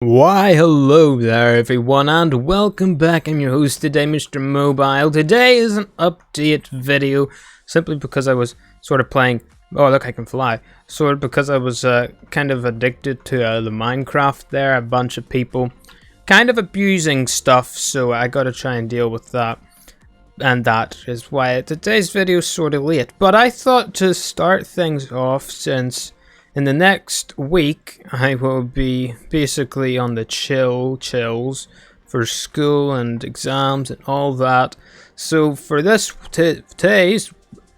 Why hello there everyone and welcome back. I'm your host today, Mr. Mobile. Today is an update video simply because I was sort of playing, oh look I can fly, sort of because I was kind of addicted to the Minecraft there, a bunch of people kind of abusing stuff, so I gotta try and deal with that. And that is why today's video is sort of late, but I thought to start things off, since in the next week, I will be basically on the chills for school and exams and all that. So for this today's,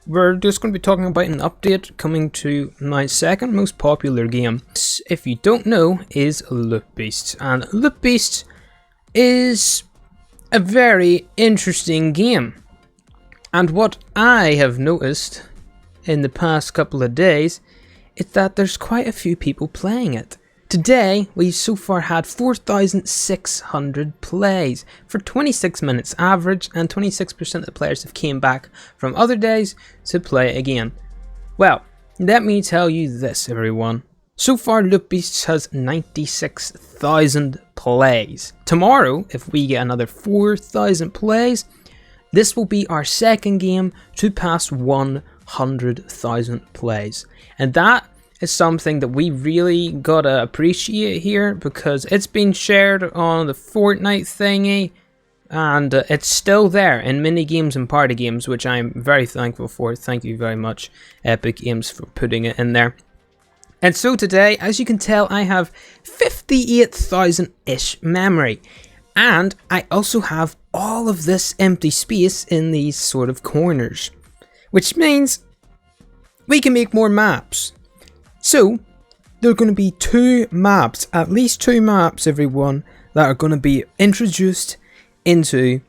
we're just going to be talking about an update coming to my second most popular game. This, if you don't know, is Loot Beasts. And Loot Beasts is a very interesting game. And what I have noticed in the past couple of days is that there's quite a few people playing it. Today, we've so far had 4,600 plays for 26 minutes average, and 26% of the players have came back from other days to play again. Well, let me tell you this, everyone. So far, Loot Beasts has 96,000 plays. Tomorrow, if we get another 4,000 plays, this will be our second game to pass 100,000 plays. And that is something that we really gotta appreciate here, because it's been shared on the Fortnite thingy, and it's still there in mini games and party games, which I'm very thankful for. Thank you very much, Epic Games, for putting it in there. And so today, as you can tell, I have 58,000-ish memory. And I also have all of this empty space in these sort of corners, which means we can make more maps. So there are going to be at least two maps, everyone, that are going to be introduced into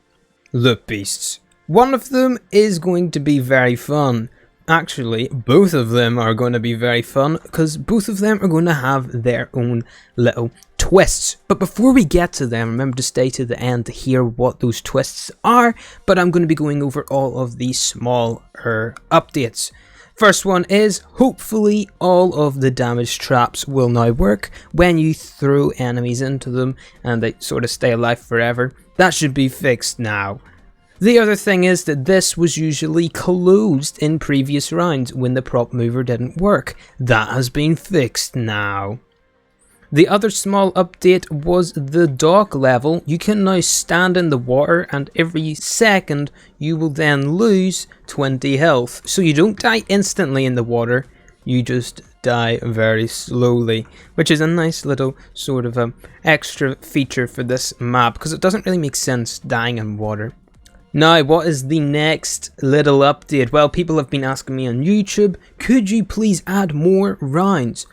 Loot Beasts. One of them is going to be very fun. Actually, both of them are going to be very fun, because both of them are going to have their own little twists. But before we get to them, remember to stay to the end to hear what those twists are. But I'm going to be going over all of these smaller updates. First one is, hopefully all of the damage traps will now work when you throw enemies into them and they sort of stay alive forever. That should be fixed now. The other thing is that this was usually closed in previous rounds when the prop mover didn't work. That has been fixed now. The other small update was the dock level. You can now stand in the water, and every second you will then lose 20 health. So you don't die instantly in the water, you just die very slowly, which is a nice little sort of extra feature for this map, because it doesn't really make sense dying in water. Now, what is the next little update? Well, people have been asking me on YouTube, could you please add more rounds?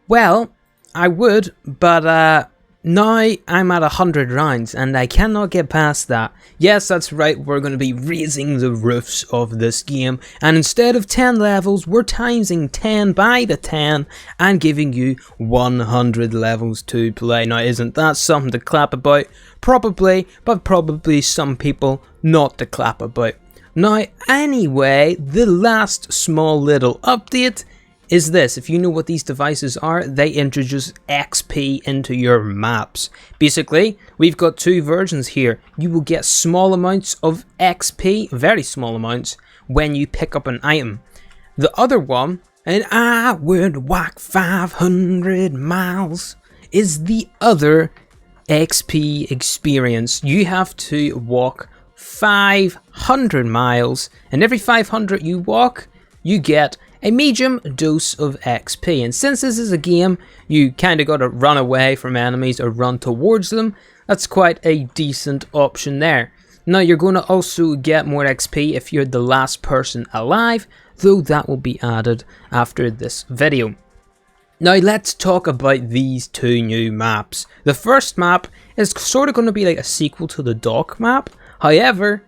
Well, I would, but now I'm at 100 rounds and I cannot get past that. Yes, that's right, we're going to be raising the roofs of this game, and instead of 10 levels, we're timesing 10 by the 10 and giving you 100 levels to play. Now, isn't that something to clap about? Probably, but probably some people not to clap about. Now, anyway, the last small little update is this. If you know what these devices are, they introduce XP into your maps. Basically, we've got two versions here. You will get small amounts of XP, very small amounts, when you pick up an item. The other one, and I would walk 500 miles, is the other XP experience. You have to walk 500 miles, and every 500 you walk, you get a medium dose of XP. And since this is a game, you kind of got to run away from enemies or run towards them. That's quite a decent option there. Now, you're going to also get more XP if you're the last person alive, though that will be added after this video. Now, let's talk about these two new maps. The first map is sort of going to be like a sequel to the dock map. However,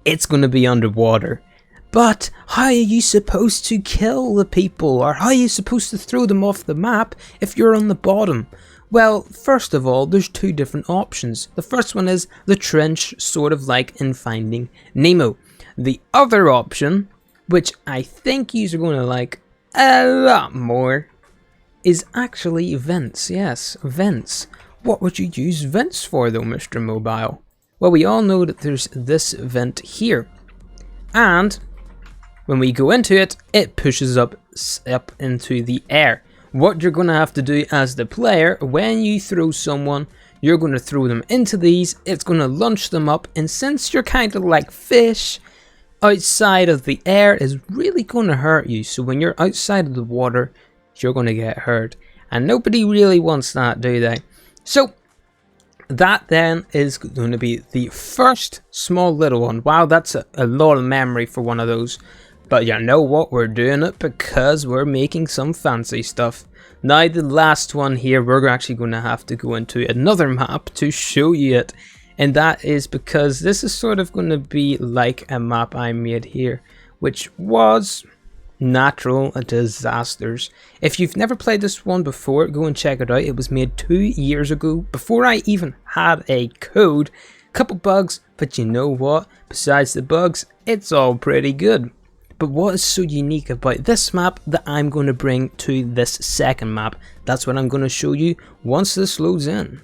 it's going to be underwater. But how are you supposed to kill the people, or how are you supposed to throw them off the map if you're on the bottom? Well, first of all, there's two different options. The first one is the trench, sort of like in Finding Nemo. The other option, which I think you're going to like a lot more, is actually vents. Yes, vents. What would you use vents for though, Mr. Mobile? Well, we all know that there's this vent here. And when we go into it, it pushes up into the air. What you're going to have to do as the player, when you throw someone, you're going to throw them into these, it's going to launch them up, and since you're kind of like fish, outside of the air is really going to hurt you. So when you're outside of the water, you're going to get hurt. And nobody really wants that, do they? So that then is going to be the first small little one. Wow, that's a lot of memory for one of those. But you know what? We're doing it because we're making some fancy stuff. Now the last one here, we're actually going to have to go into another map to show you it. And that is because this is sort of going to be like a map I made here, which was natural disasters. If you've never played this one before, go and check it out. It was made 2 years ago, before I even had a code. Couple bugs, but you know what? Besides the bugs, it's all pretty good. But what is so unique about this map that I'm going to bring to this second map? That's what I'm going to show you once this loads in.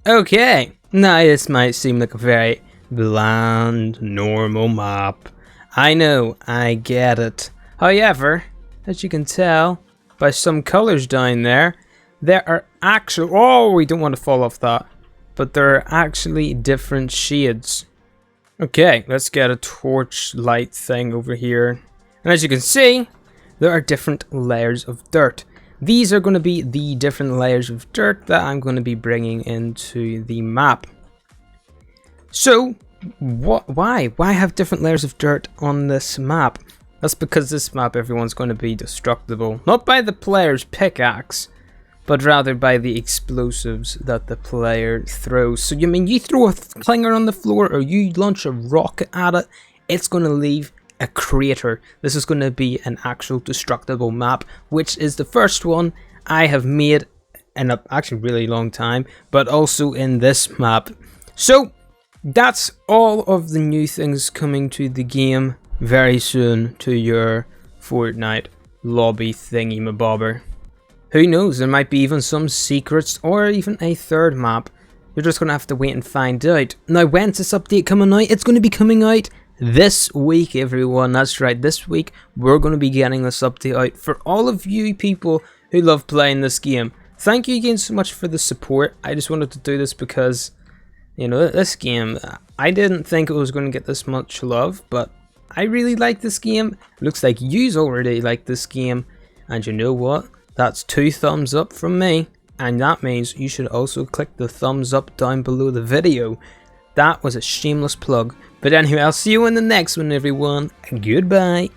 Okay, now this might seem like a very bland, normal map. I know, I get it. However, as you can tell by some colors down there, there are actually... Oh, we don't want to fall off that. But there are actually different shades. Okay, let's get a torch light thing over here. And as you can see, there are different layers of dirt. These are going to be the different layers of dirt that I'm going to be bringing into the map. So, why have different layers of dirt on this map? That's because this map, everyone's going to be destructible. Not by the player's pickaxe, but rather by the explosives that the player throws. So, you throw a clinger on the floor or you launch a rocket at it, it's going to leave a crater. This is going to be an actual destructible map, which is the first one I have made in a actually really long time, but also in this map. So that's all of the new things coming to the game very soon to your Fortnite lobby thingy mabobber. Who knows, there might be even some secrets or even a third map. You're just going to have to wait and find out. Now, when's this update coming out? It's going to be coming out this week, everyone. That's right, this week we're going to be getting this update out for all of you people who love playing this game. Thank you again so much for the support. I just wanted to do this because, you know, this game, I didn't think it was going to get this much love, but I really like this game. Looks like yous already like this game, and you know what? That's 2 thumbs up from me, and that means you should also click the thumbs up down below the video. That was a shameless plug. But anyway, I'll see you in the next one, everyone. Goodbye.